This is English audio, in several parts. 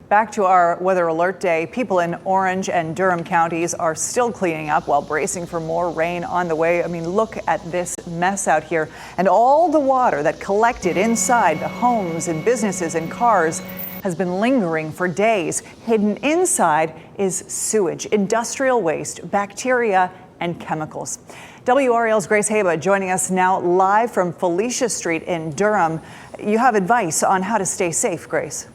Back to our weather alert day. People in Orange and Durham counties are still cleaning up while bracing for more rain on the way. I mean, look at this mess out here. And all the water that collected inside the homes and businesses and cars has been lingering for days. Hidden inside is sewage, industrial waste, bacteria, and chemicals. WRAL's Grace Haba joining us now live from Felicia Street in Durham. You have advice on how to stay safe, Grace.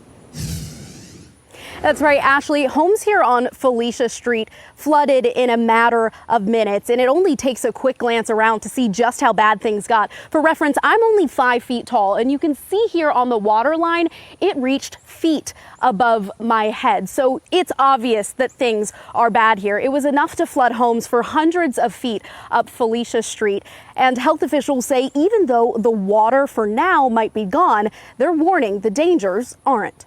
That's right, Ashley. Homes here on Felicia Street flooded in a matter of minutes, and it only takes a quick glance around to see just how bad things got. For reference, I'm only 5 feet tall, and you can see here on the water line, it reached feet above my head. So it's obvious that things are bad here. It was enough to flood homes for hundreds of feet up Felicia Street. And health officials say even though the water for now might be gone, they're warning the dangers aren't.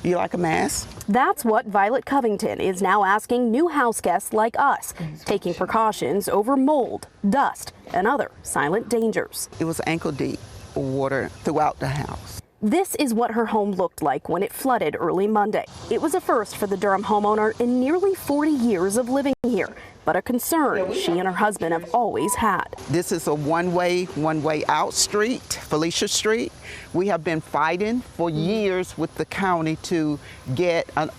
You like a mask? That's what Violet Covington is now asking new house guests like us, taking precautions over mold, dust, and other silent dangers. It was ankle deep water throughout the house. This is what her home looked like when it flooded early Monday. It was a first for the Durham homeowner in nearly 40 years of living here, but a concern she and her husband have always had. This is a one-way out street, Felicia Street. We have been fighting for years with the county to get an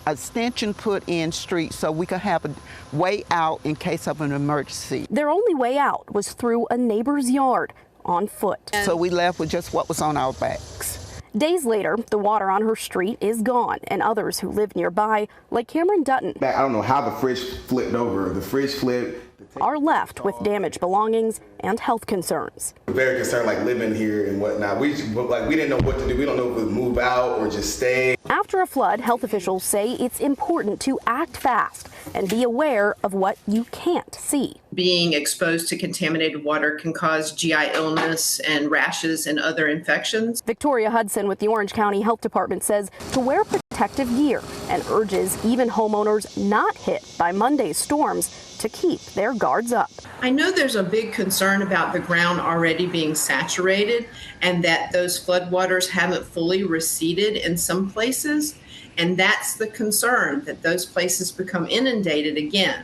extension put in street so we could have a way out in case of an emergency. Their only way out was through a neighbor's yard on foot. So we left with just what was on our backs. Days later, the water on her street is gone, and others who live nearby, like Cameron Dutton, I don't know how the fridge flipped over. The fridge flipped. are left with damaged belongings and health concerns. We're very concerned, like living here and whatnot. We didn't know what to do. We don't know if we move out or just stay. After a flood, health officials say it's important to act fast and be aware of what you can't see. Being exposed to contaminated water can cause GI illness and rashes and other infections. Victoria Hudson with the Orange County Health Department says to wear protective gear and urges even homeowners not hit by Monday's storms to keep their guards up. I know there's a big concern about the ground already being saturated and that those floodwaters haven't fully receded in some places. And that's the concern, that those places become inundated again.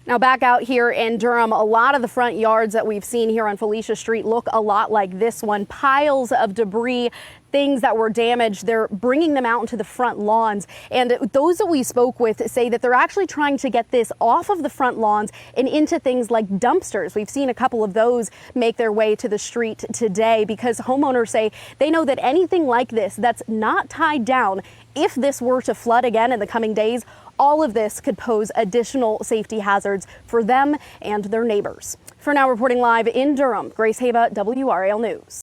Now back out here in Durham, a lot of the front yards that we've seen here on Felicia Street look a lot like this one. Piles of debris, things that were damaged, they're bringing them out into the front lawns. And those that we spoke with say that they're actually trying to get this off of the front lawns and into things like dumpsters. We've seen a couple of those make their way to the street today because homeowners say they know that anything like this that's not tied down, if this were to flood again in the coming days, all of this could pose additional safety hazards for them and their neighbors. For now, reporting live in Durham, Grace Haba, WRAL News.